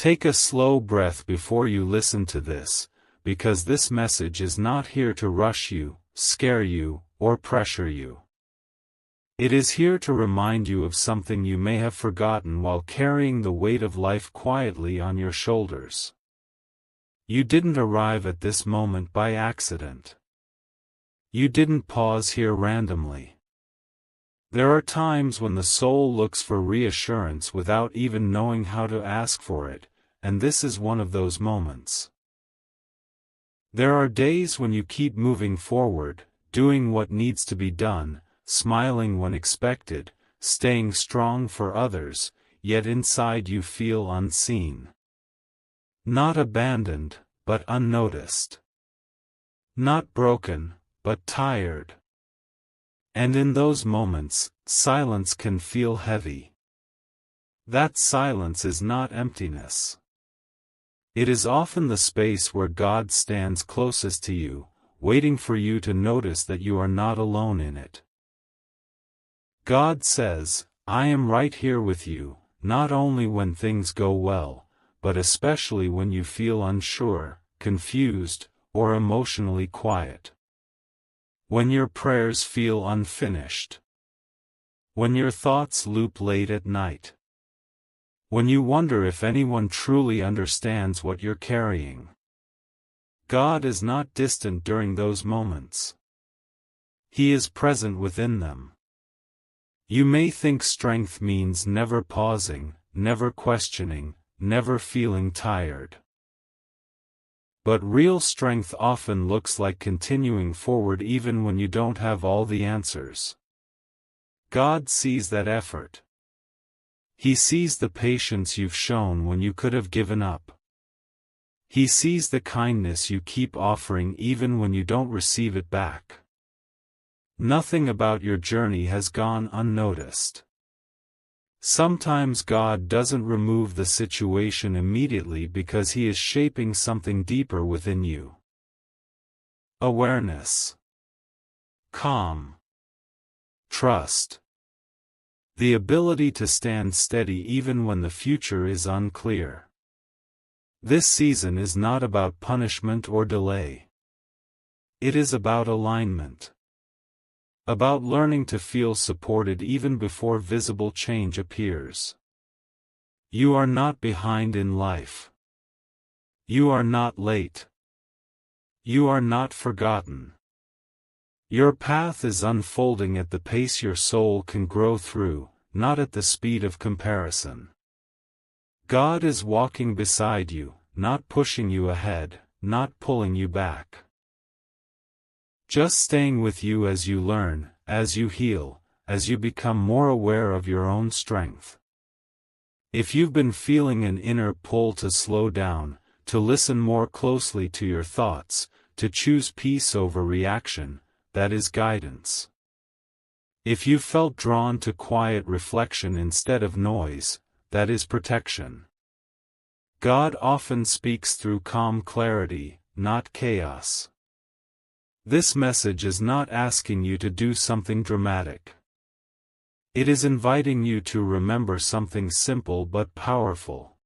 Take a slow breath before you listen to this, because this message is not here to rush you, scare you, or pressure you. It is here to remind you of something you may have forgotten while carrying the weight of life quietly on your shoulders. You didn't arrive at this moment by accident. You didn't pause here randomly. There are times when the soul looks for reassurance without even knowing how to ask for it, and this is one of those moments. There are days when you keep moving forward, doing what needs to be done, smiling when expected, staying strong for others, yet inside you feel unseen. Not abandoned, but unnoticed. Not broken, but tired. And in those moments, silence can feel heavy. That silence is not emptiness. It is often the space where God stands closest to you, waiting for you to notice that you are not alone in it. God says, "I am right here with you," not only when things go well, but especially when you feel unsure, confused, or emotionally quiet. When your prayers feel unfinished. When your thoughts loop late at night. When you wonder if anyone truly understands what you're carrying. God is not distant during those moments. He is present within them. You may think strength means never pausing, never questioning, never feeling tired. But real strength often looks like continuing forward even when you don't have all the answers. God sees that effort. He sees the patience you've shown when you could have given up. He sees the kindness you keep offering even when you don't receive it back. Nothing about your journey has gone unnoticed. Sometimes God doesn't remove the situation immediately because He is shaping something deeper within you. Awareness. Calm. Trust. The ability to stand steady even when the future is unclear. This season is not about punishment or delay. It is about alignment. About learning to feel supported even before visible change appears. You are not behind in life. You are not late. You are not forgotten. Your path is unfolding at the pace your soul can grow through, not at the speed of comparison. God is walking beside you, not pushing you ahead, not pulling you back. Just staying with you as you learn, as you heal, as you become more aware of your own strength. If you've been feeling an inner pull to slow down, to listen more closely to your thoughts, to choose peace over reaction, that is guidance. If you felt drawn to quiet reflection instead of noise, that is protection. God often speaks through calm clarity, not chaos. This message is not asking you to do something dramatic. It is inviting you to remember something simple but powerful.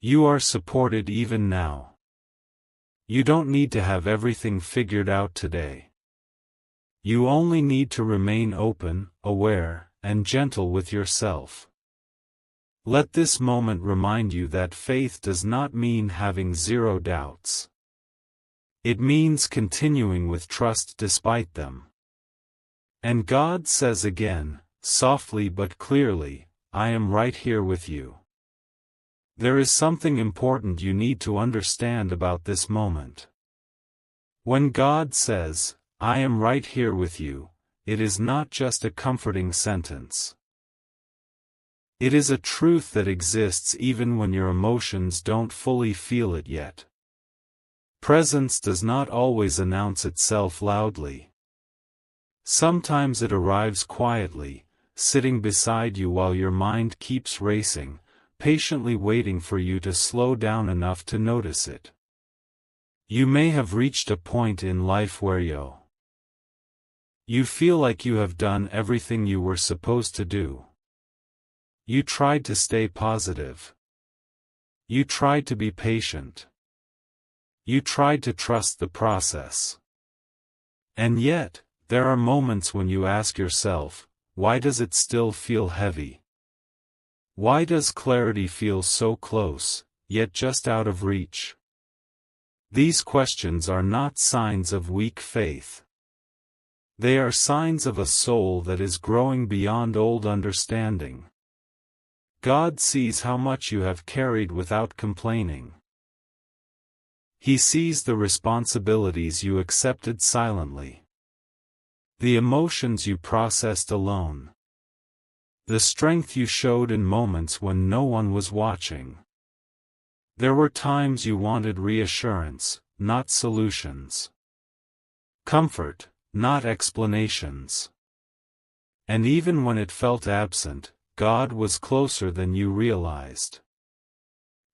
You are supported even now. You don't need to have everything figured out today. You only need to remain open, aware, and gentle with yourself. Let this moment remind you that faith does not mean having zero doubts. It means continuing with trust despite them. And God says again, softly but clearly, "I am right here with you." There is something important you need to understand about this moment. When God says, "I am right here with you," it is not just a comforting sentence. It is a truth that exists even when your emotions don't fully feel it yet. Presence does not always announce itself loudly. Sometimes it arrives quietly, sitting beside you while your mind keeps racing, patiently waiting for you to slow down enough to notice it. You may have reached a point in life where you feel like you have done everything you were supposed to do. You tried to stay positive. You tried to be patient. You tried to trust the process. And yet, there are moments when you ask yourself, why does it still feel heavy? Why does clarity feel so close, yet just out of reach? These questions are not signs of weak faith. They are signs of a soul that is growing beyond old understanding. God sees how much you have carried without complaining. He sees the responsibilities you accepted silently. The emotions you processed alone. The strength you showed in moments when no one was watching. There were times you wanted reassurance, not solutions. Comfort, not explanations. And even when it felt absent, God was closer than you realized.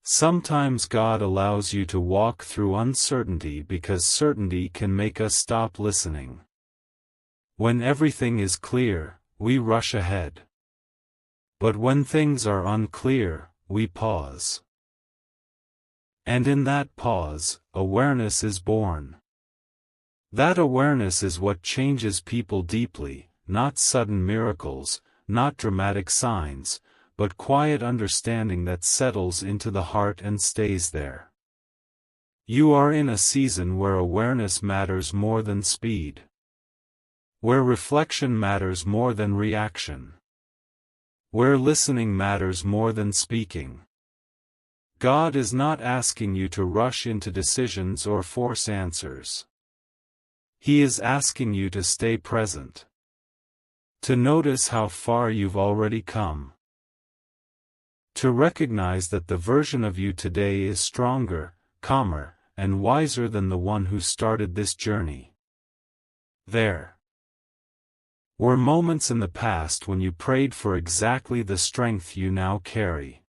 Sometimes God allows you to walk through uncertainty because certainty can make us stop listening. When everything is clear, we rush ahead. But when things are unclear, we pause. And in that pause, awareness is born. That awareness is what changes people deeply, not sudden miracles, not dramatic signs, but quiet understanding that settles into the heart and stays there. You are in a season where awareness matters more than speed. Where reflection matters more than reaction. Where listening matters more than speaking. God is not asking you to rush into decisions or force answers. He is asking you to stay present. To notice how far you've already come. To recognize that the version of you today is stronger, calmer, and wiser than the one who started this journey. There were moments in the past when you prayed for exactly the strength you now carry.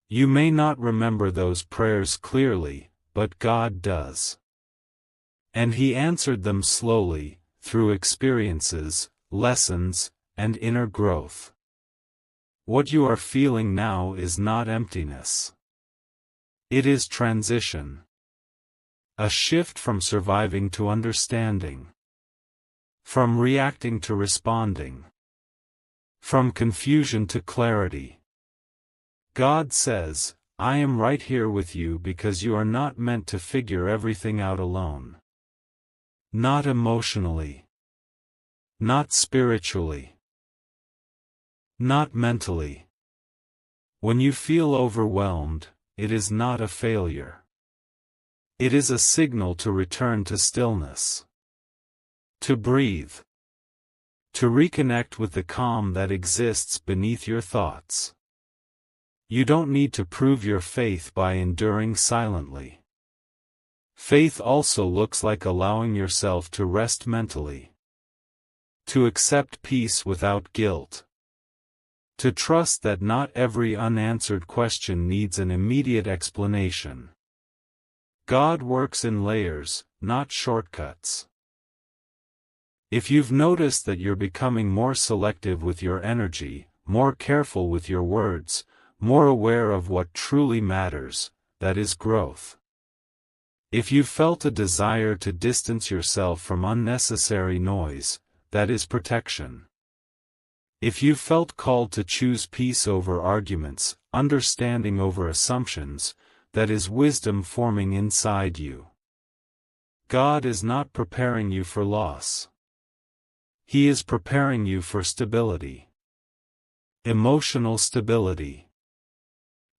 You may not remember those prayers clearly, but God does. And He answered them slowly, through experiences, lessons, and inner growth. What you are feeling now is not emptiness. It is transition. A shift from surviving to understanding. From reacting to responding. From confusion to clarity. God says, I am right here with you because you are not meant to figure everything out alone. Not emotionally. Not spiritually. Not mentally. When you feel overwhelmed, it is not a failure. It is a signal to return to stillness. To breathe. To reconnect with the calm that exists beneath your thoughts. You don't need to prove your faith by enduring silently. Faith also looks like allowing yourself to rest mentally. To accept peace without guilt. To trust that not every unanswered question needs an immediate explanation. God works in layers, not shortcuts. If you've noticed that you're becoming more selective with your energy, more careful with your words, more aware of what truly matters, that is growth. If you've felt a desire to distance yourself from unnecessary noise, that is protection. If you've felt called to choose peace over arguments, understanding over assumptions, that is wisdom forming inside you. God is not preparing you for loss. He is preparing you for stability. Emotional stability.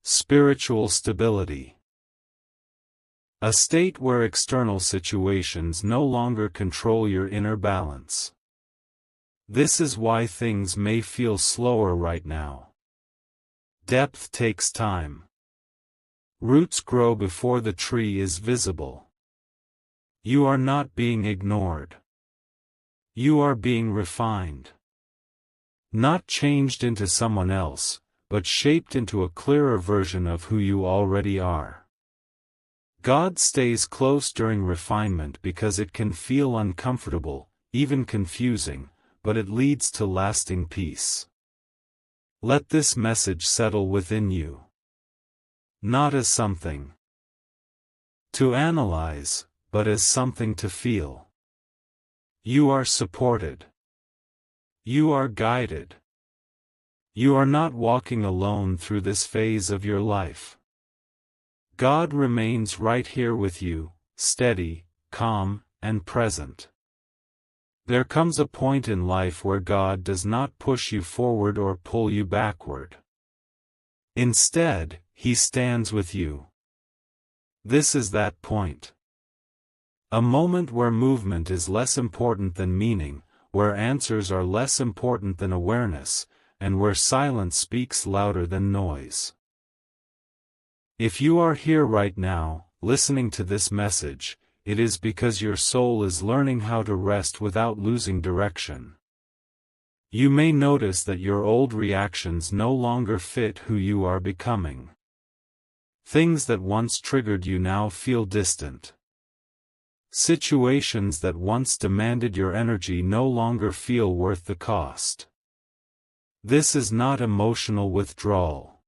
Spiritual stability. A state where external situations no longer control your inner balance. This is why things may feel slower right now. Depth takes time. Roots grow before the tree is visible. You are not being ignored. You are being refined. Not changed into someone else, but shaped into a clearer version of who you already are. God stays close during refinement because it can feel uncomfortable, even confusing, but it leads to lasting peace. Let this message settle within you. not as something to analyze, but as something to feel. You are supported. You are guided. You are not walking alone through this phase of your life. God remains right here with you, steady, calm, and present. There comes a point in life where God does not push you forward or pull you backward. Instead, He stands with you. This is that point. A moment where movement is less important than meaning, where answers are less important than awareness, and where silence speaks louder than noise. If you are here right now, listening to this message, it is because your soul is learning how to rest without losing direction. You may notice that your old reactions no longer fit who you are becoming. Things that once triggered you now feel distant. Situations that once demanded your energy no longer feel worth the cost. This is not emotional withdrawal.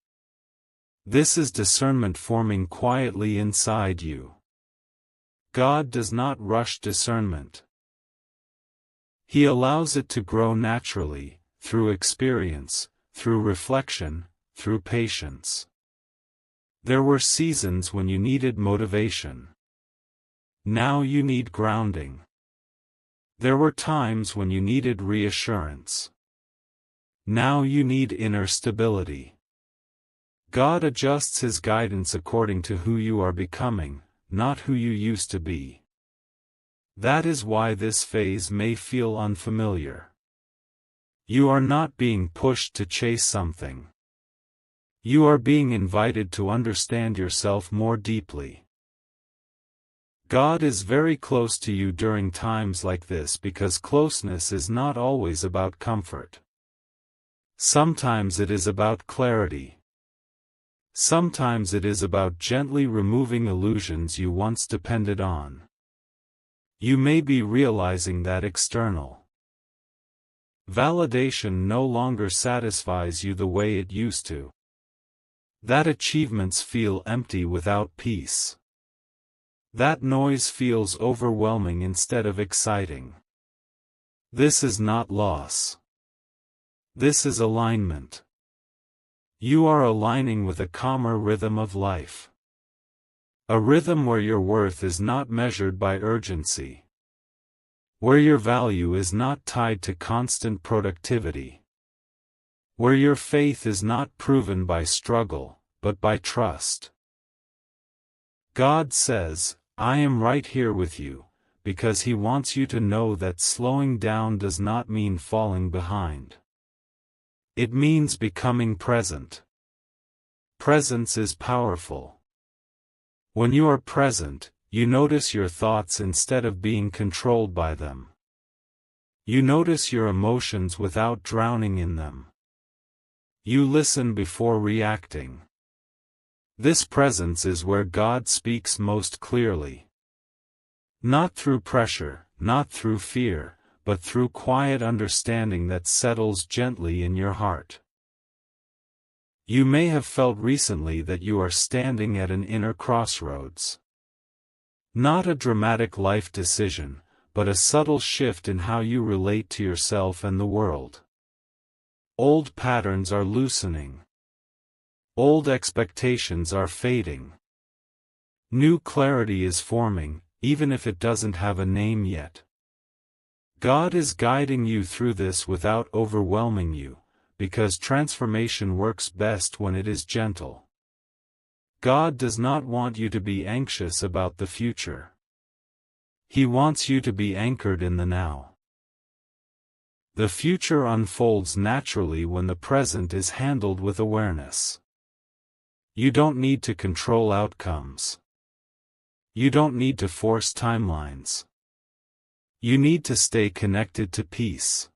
This is discernment forming quietly inside you. God does not rush discernment. He allows it to grow naturally, through experience, through reflection, through patience. There were seasons when you needed motivation. Now you need grounding. There were times when you needed reassurance. Now you need inner stability. God adjusts His guidance according to who you are becoming, not who you used to be. That is why this phase may feel unfamiliar. You are not being pushed to chase something. You are being invited to understand yourself more deeply. God is very close to you during times like this because closeness is not always about comfort. Sometimes it is about clarity. Sometimes it is about gently removing illusions you once depended on. You may be realizing that external validation no longer satisfies you the way it used to. That achievements feel empty without peace. That noise feels overwhelming instead of exciting. This is not loss. This is alignment. You are aligning with a calmer rhythm of life. A rhythm where your worth is not measured by urgency. Where your value is not tied to constant productivity. Where your faith is not proven by struggle, but by trust. God says, I am right here with you, because He wants you to know that slowing down does not mean falling behind. It means becoming present. Presence is powerful. When you are present, you notice your thoughts instead of being controlled by them. You notice your emotions without drowning in them. You listen before reacting. This presence is where God speaks most clearly. Not through pressure, not through fear, but through quiet understanding that settles gently in your heart. You may have felt recently that you are standing at an inner crossroads. Not a dramatic life decision, but a subtle shift in how you relate to yourself and the world. Old patterns are loosening. Old expectations are fading. New clarity is forming, even if it doesn't have a name yet. God is guiding you through this without overwhelming you, because transformation works best when it is gentle. God does not want you to be anxious about the future. He wants you to be anchored in the now. The future unfolds naturally when the present is handled with awareness. You don't need to control outcomes. You don't need to force timelines. You need to stay connected to peace.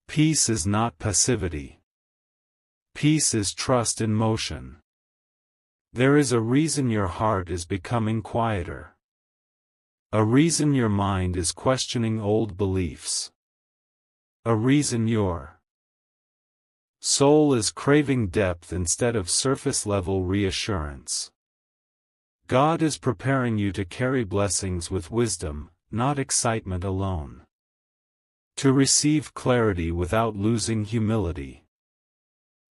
Peace is not passivity. Peace is trust in motion. There is a reason your heart is becoming quieter. A reason your mind is questioning old beliefs. A reason your Soul is craving depth instead of surface-level reassurance. God is preparing you to carry blessings with wisdom, not excitement alone. To receive clarity without losing humility.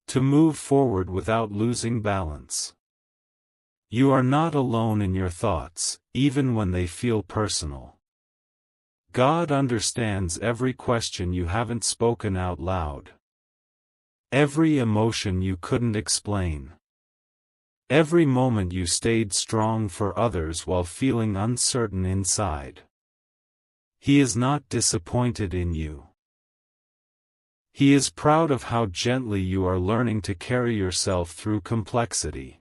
To move forward without losing balance. You are not alone in your thoughts, even when they feel personal. God understands every question you haven't spoken out loud. Every emotion you couldn't explain. Every moment you stayed strong for others while feeling uncertain inside. He is not disappointed in you. He is proud of how gently you are learning to carry yourself through complexity.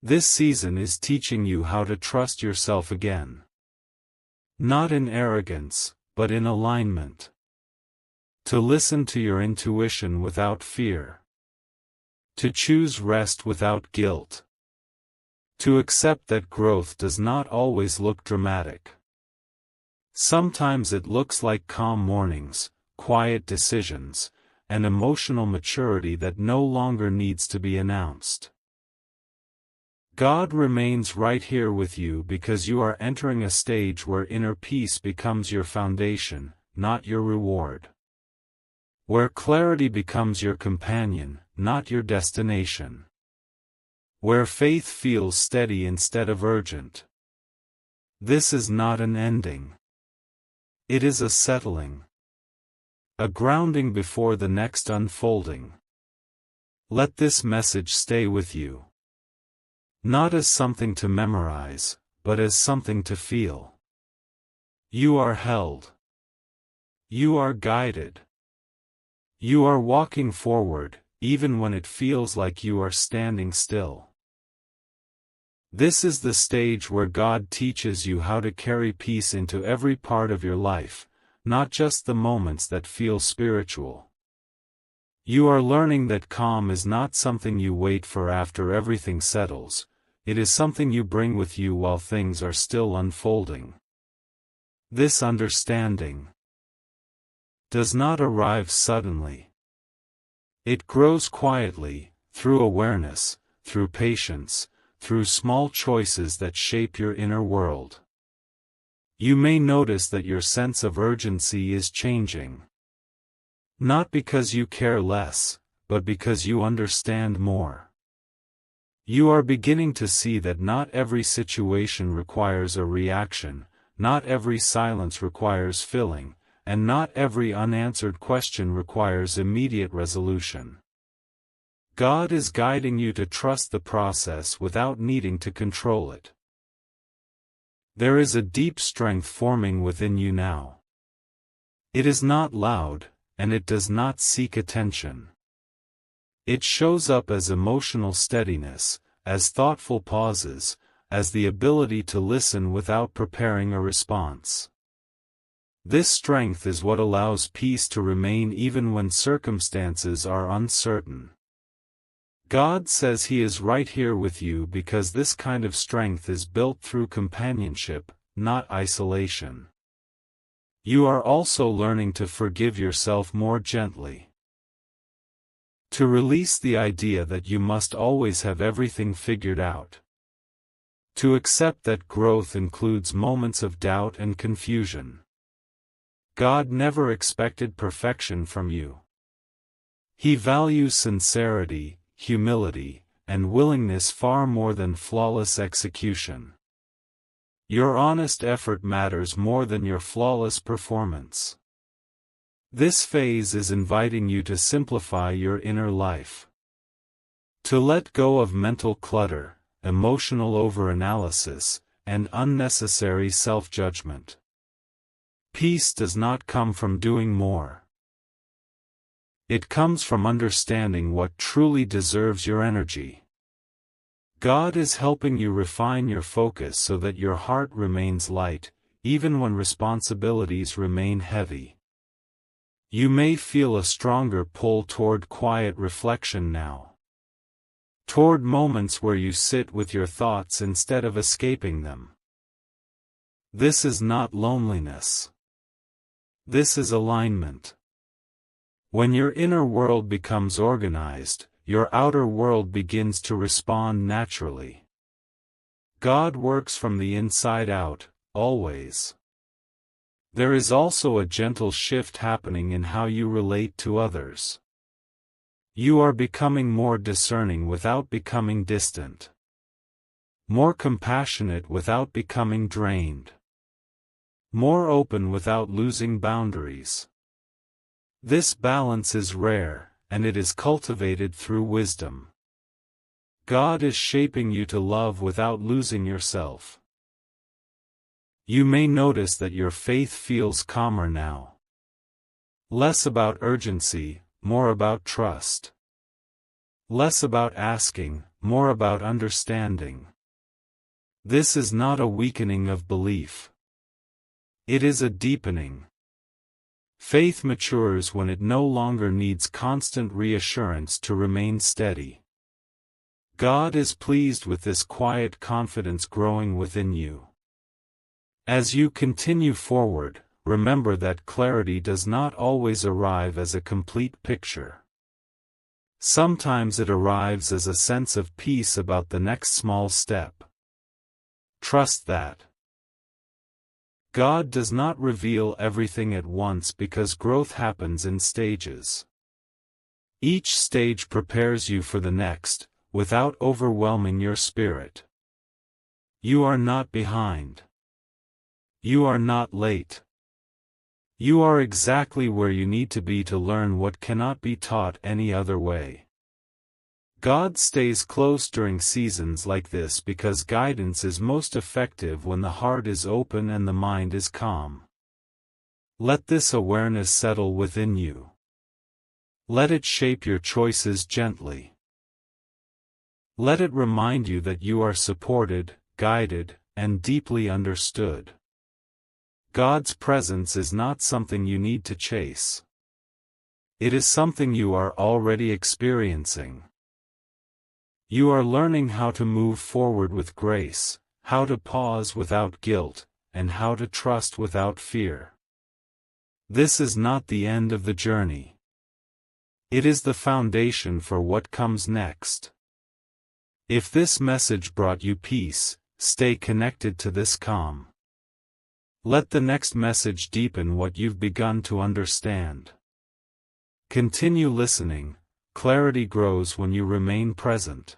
This season is teaching you how to trust yourself again. Not in arrogance, but in alignment. To listen to your intuition without fear. To choose rest without guilt. To accept that growth does not always look dramatic. Sometimes it looks like calm mornings, quiet decisions, and emotional maturity that no longer needs to be announced. God remains right here with you because you are entering a stage where inner peace becomes your foundation, not your reward. Where clarity becomes your companion, not your destination. Where faith feels steady instead of urgent. This is not an ending. It is a settling. A grounding before the next unfolding. Let this message stay with you. Not as something to memorize, but as something to feel. You are held. You are guided. You are walking forward, even when it feels like you are standing still. This is the stage where God teaches you how to carry peace into every part of your life, not just the moments that feel spiritual. You are learning that calm is not something you wait for after everything settles, it is something you bring with you while things are still unfolding. This understanding does not arrive suddenly. It grows quietly, through awareness, through patience, through small choices that shape your inner world. You may notice that your sense of urgency is changing. Not because you care less, but because you understand more. You are beginning to see that not every situation requires a reaction, not every silence requires filling, and not every unanswered question requires immediate resolution. God is guiding you to trust the process without needing to control it. There is a deep strength forming within you now. It is not loud, and it does not seek attention. It shows up as emotional steadiness, as thoughtful pauses, as the ability to listen without preparing a response. This strength is what allows peace to remain even when circumstances are uncertain. God says He is right here with you because this kind of strength is built through companionship, not isolation. You are also learning to forgive yourself more gently. To release the idea that you must always have everything figured out. To accept that growth includes moments of doubt and confusion. God never expected perfection from you. He values sincerity, humility, and willingness far more than flawless execution. Your honest effort matters more than your flawless performance. This phase is inviting you to simplify your inner life. To let go of mental clutter, emotional overanalysis, and unnecessary self-judgment. Peace does not come from doing more. It comes from understanding what truly deserves your energy. God is helping you refine your focus so that your heart remains light, even when responsibilities remain heavy. You may feel a stronger pull toward quiet reflection now. Toward moments where you sit with your thoughts instead of escaping them. This is not loneliness. This is alignment. When your inner world becomes organized, your outer world begins to respond naturally. God works from the inside out, always. There is also a gentle shift happening in how you relate to others. You are becoming more discerning without becoming distant. More compassionate without becoming drained. More open without losing boundaries. This balance is rare, and it is cultivated through wisdom. God is shaping you to love without losing yourself. You may notice that your faith feels calmer now. Less about urgency, more about trust. Less about asking, more about understanding. This is not a weakening of belief. It is a deepening. Faith matures when it no longer needs constant reassurance to remain steady. God is pleased with this quiet confidence growing within you. As you continue forward, remember that clarity does not always arrive as a complete picture. Sometimes it arrives as a sense of peace about the next small step. Trust that. God does not reveal everything at once because growth happens in stages. Each stage prepares you for the next, without overwhelming your spirit. You are not behind. You are not late. You are exactly where you need to be to learn what cannot be taught any other way. God stays close during seasons like this because guidance is most effective when the heart is open and the mind is calm. Let this awareness settle within you. Let it shape your choices gently. Let it remind you that you are supported, guided, and deeply understood. God's presence is not something you need to chase. It is something you are already experiencing. You are learning how to move forward with grace, how to pause without guilt, and how to trust without fear. This is not the end of the journey. It is the foundation for what comes next. If this message brought you peace, stay connected to this calm. Let the next message deepen what you've begun to understand. Continue listening. Clarity grows when you remain present.